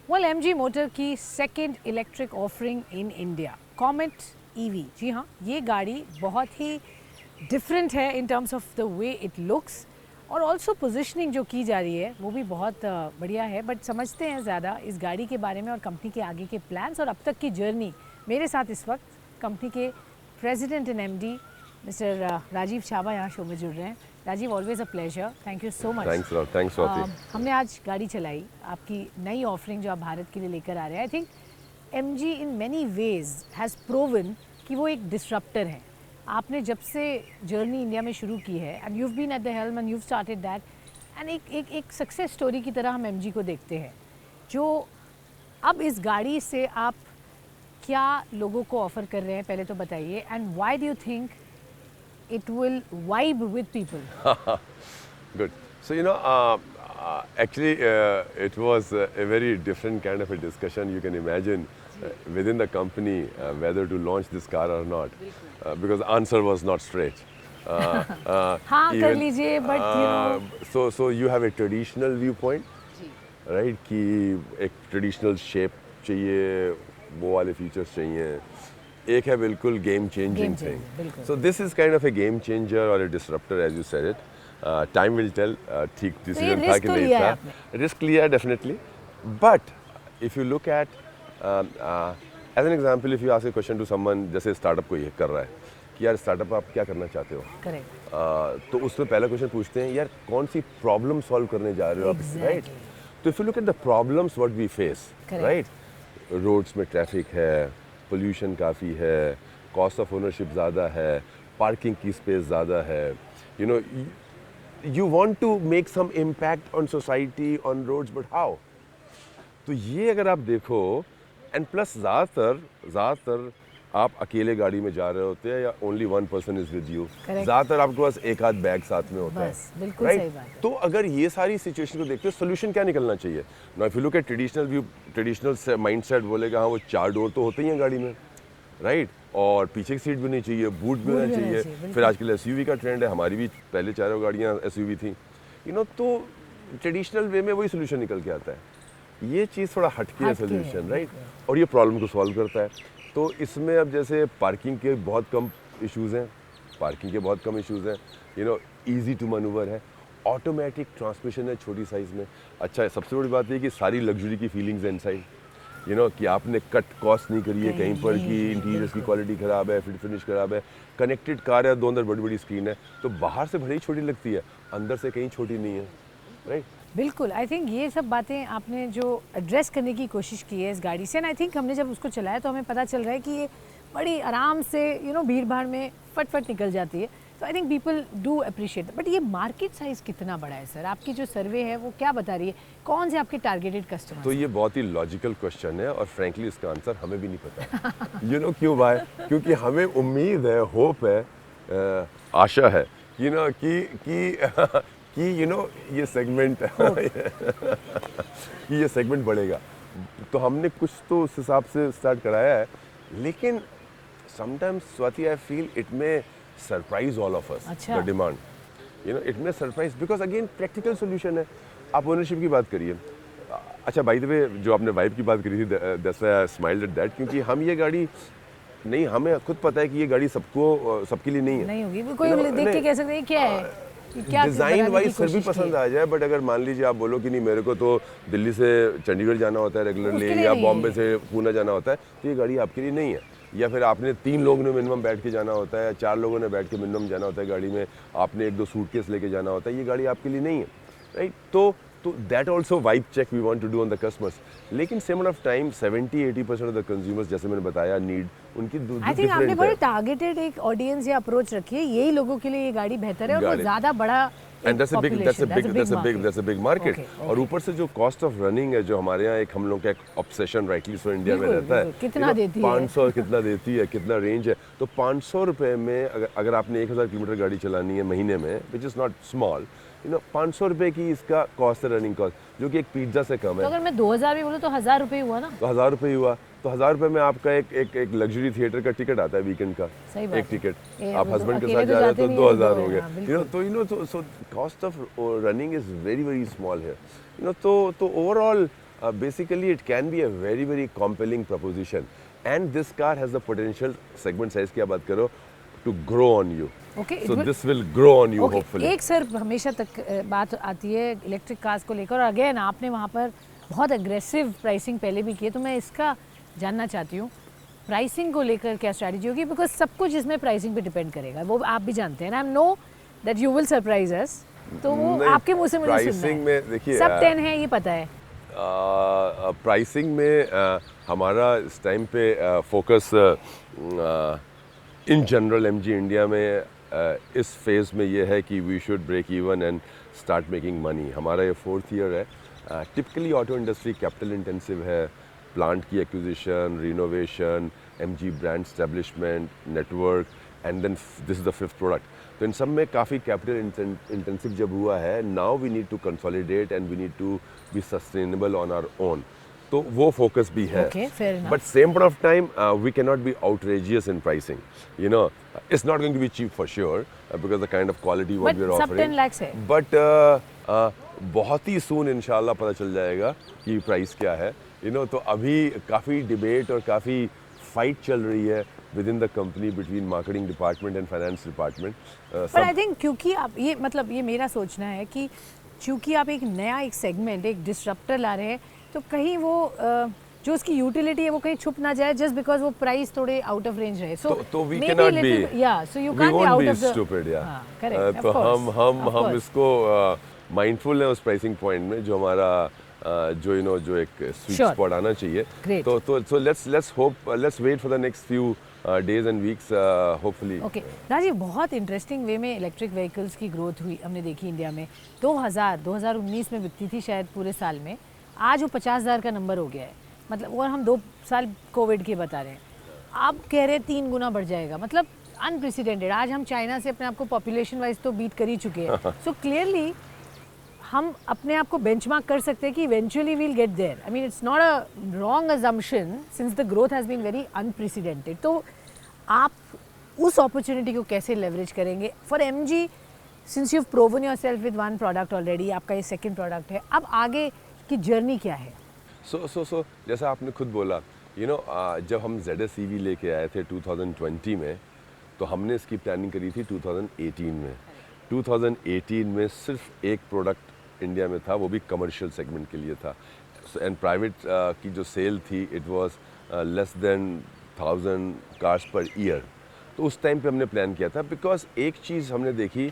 Well MG motor की second electric offering in India, Comet EV. जी हाँ, ये गाड़ी बहुत ही डिफरेंट है in terms of the way it looks, और ऑल्सो पोजिशनिंग जो की जा रही है वो भी बहुत बढ़िया है। बट समझते हैं ज़्यादा इस गाड़ी के बारे में और कंपनी के आगे के प्लान्स और अब तक की जर्नी। मेरे साथ इस वक्त कंपनी के president and MD mister Rajiv Chaba यहाँ शो में जुड़ रहे हैं। Rajiv, always a pleasure, thank you so much. Thanks Swati. हमने आज गाड़ी चलाई, आपकी नई ऑफरिंग जो आप भारत के लिए लेकर आ रहे हैं। I think MG in many ways has proven कि वो एक डिसरप्टर है। आपने जब से जर्नी इंडिया में शुरू की है and you have been at the helm and you have started that, and एक सक्सेस स्टोरी की तरह हम MG को देखते हैं। जो अब इस गाड़ी से आप क्या लोगों को ऑफर कर रहे हैं पहले तो बताइए, and why do you think it will vibe with people? Good. So actually it was a very different kind of a discussion. You can imagine within the company whether to launch this car or not, because the answer was not straight. हाँ कर लीजिए, but you know. So you have a traditional viewpoint, right? कि एक traditional shape चाहिए, वो वाले features चाहिए। एक है बिल्कुल game changing thing. So this is kind of a game changer और a disruptor, as you said it. Time will tell ठीक डिसीजन था कि नहीं था। रिस्क लिया definitely, but if you look at as an example, if you ask a question to someone, जैसे startup को ये कर रहा है कि यार स्टार्टअप आप क्या करना चाहते हो, तो उसमें पहला क्वेश्चन पूछते हैं यार कौन सी प्रॉब्लम सॉल्व करने जा रहे हो आप, राइट? तो if you look at the problems what we face, right, roads में ट्रैफिक है, पोल्यूशन काफ़ी है, कॉस्ट ऑफ ओनरशिप ज़्यादा है, पार्किंग की स्पेस ज़्यादा है, you want to make some impact on society on roads, but how? तो ये अगर आप देखो, एंड प्लस ज़्यादातर आप अकेले गाड़ी में जा रहे होते हैं या only one person is with you, ज़्यादातर आपके पास एक आध बैग साथ में होता है, बिल्कुल सही बात है। तो अगर ये सारी सिचुएशन को देखते हो, सोल्यूशन क्या निकलना चाहिए? Now if you look eight traditional view, traditional mindset बोलेगा हाँ वो 4 डोर तो होते ही हैं गाड़ी में, राइट, और पीछे की सीट भी नहीं चाहिए, बूट भी होना चाहिए। फिर आजकल SUV का ट्रेंड है, हमारी भी पहले चारों गाड़ियाँ SUV थी, तो ट्रेडिशनल वे में वही सोल्यूशन निकल के आता है। ये चीज़ थोड़ा हटके है सोल्यूशन, राइट, और ये प्रॉब्लम को सॉल्व करता है। तो इसमें अब जैसे पार्किंग के बहुत कम इश्यूज़ हैं, ईजी टू मनूवर है, ऑटोमेटिक ट्रांसमिशन है छोटी साइज़ में। अच्छा, सबसे बड़ी बात ये कि सारी लग्जरी की फीलिंग्स हैं इनसाइड, कि आपने कट कॉस्ट नहीं करी है कहीं पर कि इंटीरियर्स की क्वालिटी ख़राब है, फिट फिनिश ख़राब है, कनेक्टेड कार है, 2 अंदर बड़ी बड़ी स्क्रीन है, तो बाहर से भले ही छोटी लगती है, अंदर से कहीं छोटी नहीं है, राइट? बिल्कुल, आई थिंक ये सब बातें आपने जो एड्रेस करने की कोशिश की है इस गाड़ी से, एंड आई थिंक हमने जब उसको चलाया तो हमें पता चल रहा है कि ये बड़ी आराम से भीड़ भाड़ में फट निकल जाती है। तो I think people do appreciate. But ये मार्केट साइज कितना बड़ा है सर? आपकी जो सर्वे है वो क्या बता रही है, कौन से आपके टारगेटेड कस्टमर? तो ये बहुत ही लॉजिकल क्वेश्चन है और फ्रेंकली इसका आंसर हमें भी नहीं पता। क्यों भाई? क्योंकि हमें उम्मीद है, होप है, आशा है कि ये सेगमेंट कि ये सेगमेंट बढ़ेगा, तो हमने कुछ तो उस हिसाब से स्टार्ट कराया है। लेकिन sometimes Swati, I feel it may surprise all of us, the demand, it may surprise, because again practical solution है। आप ओनरशिप की बात करिए। अच्छा, बाय द वे, जो आपने वाइब की बात करी थी, that's why I smiled at that, क्योंकि हम ये गाड़ी नहीं, हमें खुद पता है कि ये गाड़ी सबके लिए नहीं है, नहीं होगी, कोई देख के कह सकते हैं क्या है, डिज़ाइन वाइज फिर भी पसंद आ जाए, बट अगर मान लीजिए आप बोलो कि नहीं, मेरे को तो दिल्ली से चंडीगढ़ जाना होता है रेगुलरली, या बॉम्बे से पूना जाना होता है, तो ये गाड़ी आपके लिए नहीं है। या फिर आपने 3 लोगों ने मिनिमम बैठ के जाना होता है, 4 लोगों ने बैठ के मिनिमम जाना होता है गाड़ी में, आपने 1-2 सूटकेस लेके जाना होता है, ये गाड़ी आपके लिए नहीं है, राइट? तो that also vibe check we want to do on the customers. लेकिन same of time 70-80% of the consumers, जैसे मैंने बताया, नीड उनकी आई थिंक आपने बड़ी टारगेटेड एक ऑडियंस या अप्रोच रखी है, यही लोगों के लिए ये गाड़ी बेहतर है और वो ज़्यादा बड़ा, and that's a big market। और ऊपर से जो कॉस्ट ऑफ रनिंग है, जो हमारे यहाँ हम लोग का एक ऑब्सेशन राइटली सो इंडिया में रहता है, कितना देती है, 500 कितना देती है, कितना रेंज है। तो 500 रुपये में अगर आपने 1000 किलोमीटर गाड़ी चलानी है महीने में, विच इज़ नॉट स्मॉल, 500 रुपये की इसका कॉस्ट है, रनिंग कॉस्ट, जो कि एक पिज्जा से कम है। तो अगर मैं 2000 भी बोलूँ तो 1000 रुपये हुआ ना, तो 1000 रुपये हुआ, तो 1000 रुपये में आपका एक लग्जरी थिएटर का टिकट आता है वीकेंड का, एक टिकट। आप हस्बैंड के साथ जा रहे हो तो 2000 हो गए। तो cost of running is very very small है, तो overall basically it can be a very very compelling proposition and this car has the potential segment size की आप बात करो to grow on you. Okay, So this will grow on you okay, hopefully. एक sir हमेशा तक बात आती है इलेक्ट्रिक कार्स को लेकर, और अगेन आपने वहाँ पर बहुत अग्रेसिव प्राइसिंग पहले भी की है, तो मैं इसका जानना चाहती हूँ प्राइसिंग को लेकर क्या स्ट्रैटेजी होगी, बिकॉज सब कुछ इसमें प्राइसिंग पे डिपेंड करेगा, वो आप भी जानते हैं ना। I know that you will surprise us, तो वो आपके मुंह से मुझे सुनना है। प्राइसिंग में देखिए सब 10 है ये पता है। प्राइसिंग में हमारा इस टाइम पे focus in general MG India में इस फेज़ में ये है कि we should break even and start making money. हमारा ये 4th ईयर है। Typically auto industry capital intensive है, प्लांट की acquisition, renovation, MG brand establishment, network and then this is the 5th product. तो इन सब में काफ़ी कैपिटल इंटेंसिव जब हुआ है, now we need to consolidate and we need to be sustainable on our own, तो वो फोकस भी है। But same point of time we can not be outrageous in pricing, you know it's not going to be cheap for sure because the kind of quality what we are offering, but बहुत ही सून इंशाल्लाह पता चल जाएगा कि price क्या है, you know. तो अभी काफ़ी डिबेट और काफ़ी फाइट चल रही है with in the company between marketing department and finance department. पर आई थिंक क्योंकि आप ये मतलब ये मेरा सोचना है कि चूँकि आप एक नया एक सेगमेंट एक डिसरप्टर ला रहे हैं, तो कहीं वो जो उसकी यूटिलिटी है वो कहीं छुप ना जाए जस्ट बिकॉज वो प्राइस थोड़े आउट ऑफ रेंज रहे। तो वी कैन नॉट बी, या so you can't be out of the stupid, या करेक्ट। तो हम इसको माइंडफुल है उस प्राइसिंग पॉइंट में जो हमारा जो यू नो जो एक स्वीट स्पॉट आना चाहिए। तो let's hope, let's wait for the next few days and weeks hopefully. Okay Rajiv, बहुत इंटरेस्टिंग वे में इलेक्ट्रिक व्हीकल्स की ग्रोथ हुई हमने देखी इंडिया में। 2019 में बिकती थी शायद पूरे साल में, आज वो 50,000 का नंबर हो गया है, मतलब और हम 2 साल कोविड के बता रहे हैं, अब कह रहे 3 गुना बढ़ जाएगा, मतलब अनप्रेसिडेंटेड। आज हम चाइना से अपने आप को पॉपुलेशन वाइज तो बीट कर ही चुके हैं। सो क्लियरली हम अपने आप को बेंचमार्क कर सकते हैं कि eventually we'll get there. I mean it's not a wrong assumption since the growth has been very unprecedented. तो आप उस अपॉर्चुनिटी को कैसे लेवरेज करेंगे for MG, since you have proven yourself with 1 product already, आपका ये 2nd प्रोडक्ट है, अब आगे की जर्नी क्या है? सो जैसा आपने खुद बोला, यू नो जब हम ZS EV लेके आए थे 2020 में, तो हमने इसकी प्लानिंग करी थी 2018 में। 2018 में सिर्फ एक प्रोडक्ट इंडिया में था, वो भी कमर्शियल सेगमेंट के लिए था, एंड प्राइवेट की जो सेल थी it was less than 1000 cars per year. तो उस टाइम पे हमने प्लान किया था, बिकॉज एक चीज़ हमने देखी,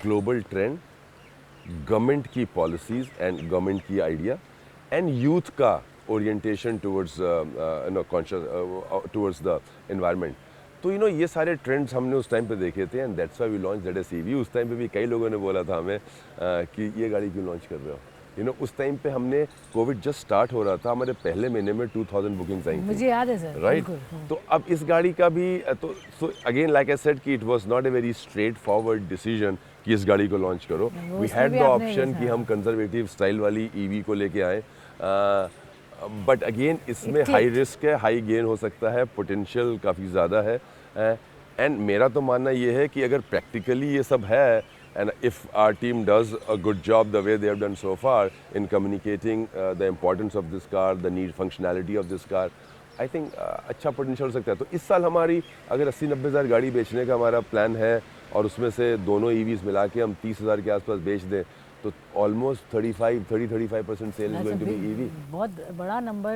ग्लोबल ट्रेंड, गवर्नमेंट की पॉलिसीज़ एंड गवर्नमेंट की आइडिया एंड यूथ का orientation towards towards the environment. तो यू नो ये सारे ट्रेंड्स हमने उस टाइम पे देखे थे and that's why we launch ZS EV। उस टाइम पे भी कई लोगों ने बोला था हमें कि ये गाड़ी क्यों लॉन्च कर रहे हो, यू नो। उस टाइम पे हमने कोविड जस्ट स्टार्ट हो रहा था, हमारे पहले महीने में 2000 बुकिंग्स आई थी, मुझे याद है सर, राइट। तो अब इस गाड़ी का भी तो अगेन लाइक आई सेड कि it was not a very straight forward decision कि इस गाड़ी को लॉन्च करो। वी हैड द ऑप्शन कि हम कंजर्वेटिव स्टाइल वाली EV को लेके आए, बट अगेन इसमें हाई रिस्क है, हाई गेन हो सकता है, पोटेंशियल काफ़ी ज़्यादा है। एंड मेरा तो मानना ये है कि अगर प्रैक्टिकली ये सब है, and if our team does a good job the way they have done so far in communicating the importance of this car, the need functionality of this car, I think अच्छा potential हो सकता है। तो इस साल हमारी अगर 80-90 हज़ार गाड़ी बेचने का हमारा प्लान है और उसमें से दोनों EVs मिला के हम 30,000 के आसपास बेच दें, तो almost 35% sale is going to be EV। बहुत बड़ा नंबर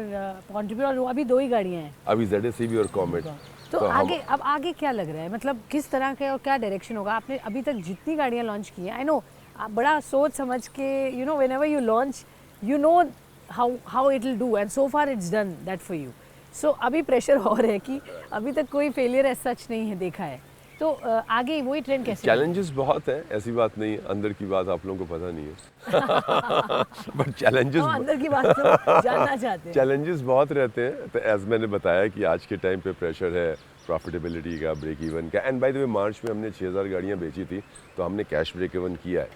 कंट्रीब्यूट। और अभी 2 ही गाड़ियाँ हैं अभी ZS EV और कॉमेट। तो आगे अब आगे क्या लग रहा है, मतलब किस तरह के और क्या डायरेक्शन होगा? आपने अभी तक जितनी गाड़ियाँ लॉन्च की हैं, आई नो आप बड़ा सोच समझ के, you know whenever you launch you know how it will do, and so far it's done that for you. So अभी प्रेशर और है कि अभी तक कोई फेलियर एज सच नहीं है देखा है, तो आगे वही ट्रेंड कैसे? चैलेंजेस बहुत हैं, ऐसी बात नहीं, अंदर की बात आप लोगों को पता नहीं है बट चैलेंजेस अंदर की बात तो जानना चाहते हैं। चैलेंजेस बहुत रहते हैं। तो एज मैंने बताया कि आज के टाइम पे प्रेशर है प्रॉफिटेबिलिटी का, ब्रेक इवन का, एंड बाय द वे मार्च में हमने 6000 गाड़ियाँ बेची थी, तो हमने कैश ब्रेक इवन किया है।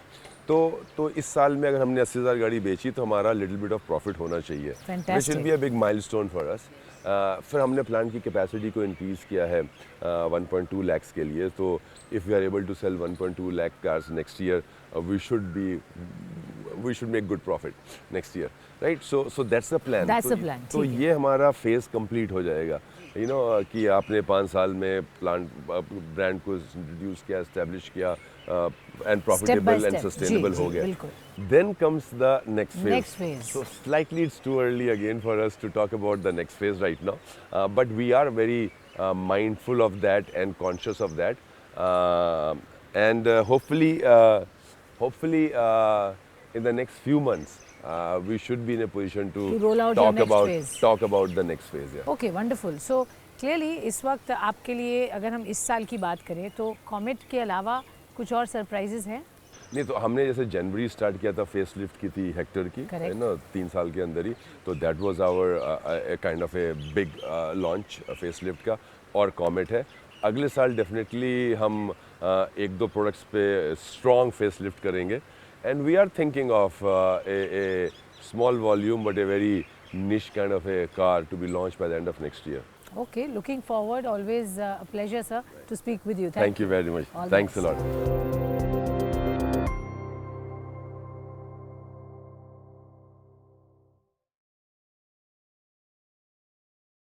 तो इस साल में अगर हमने 80,000 गाड़ी बेची तो हमारा लिटिल बिट ऑफ प्रॉफिट होना चाहिए, which will be a big milestone for us. फिर हमने प्लांट की कैपेसिटी को इंक्रीज़ किया है 1.2 लाख के लिए। तो if we are able to sell 1.2 lakh cars next year, we should be we should make good profit next year, right? So that's the plan. That's the plan, तो ठीक है। ये हमारा फेज कंप्लीट हो जाएगा, यू नो, कि आपने 5 साल में प्लांट ब्रांड को इंट्रोड्यूस किया, एस्टेब्लिश किया and profitable and step, sustainable जी, हो गया। बिल्कुल। Then comes the next phase. Next phase. So slightly it's too early again for us to talk about the next phase right now, but we are very mindful of that and conscious of that, and hopefully in the next few months we should be in a position to roll out your next phase. talk about the next phase. Yeah. Okay, wonderful. So clearly इस वक्त आपके लिए अगर हम इस साल की बात करें तो कॉमेट के अलावा कुछ और सरप्राइजेस हैं? नहीं, तो हमने जैसे जनवरी स्टार्ट किया था, फेस लिफ्ट की थी हेक्टर की, है ना, 3 साल के अंदर ही, तो that was our kind of a big launch face lift का, और कॉमेट है। अगले साल डेफिनेटली हम 1-2 प्रोडक्ट्स पे स्ट्रॉन्ग फेस लिफ्ट करेंगे, and we are thinking of a small volume but a very niche kind of a car to be launch by the end of next year. Okay, looking forward. Always a pleasure, sir, to speak with you. Thank you very much. All the Thanks a best. lot.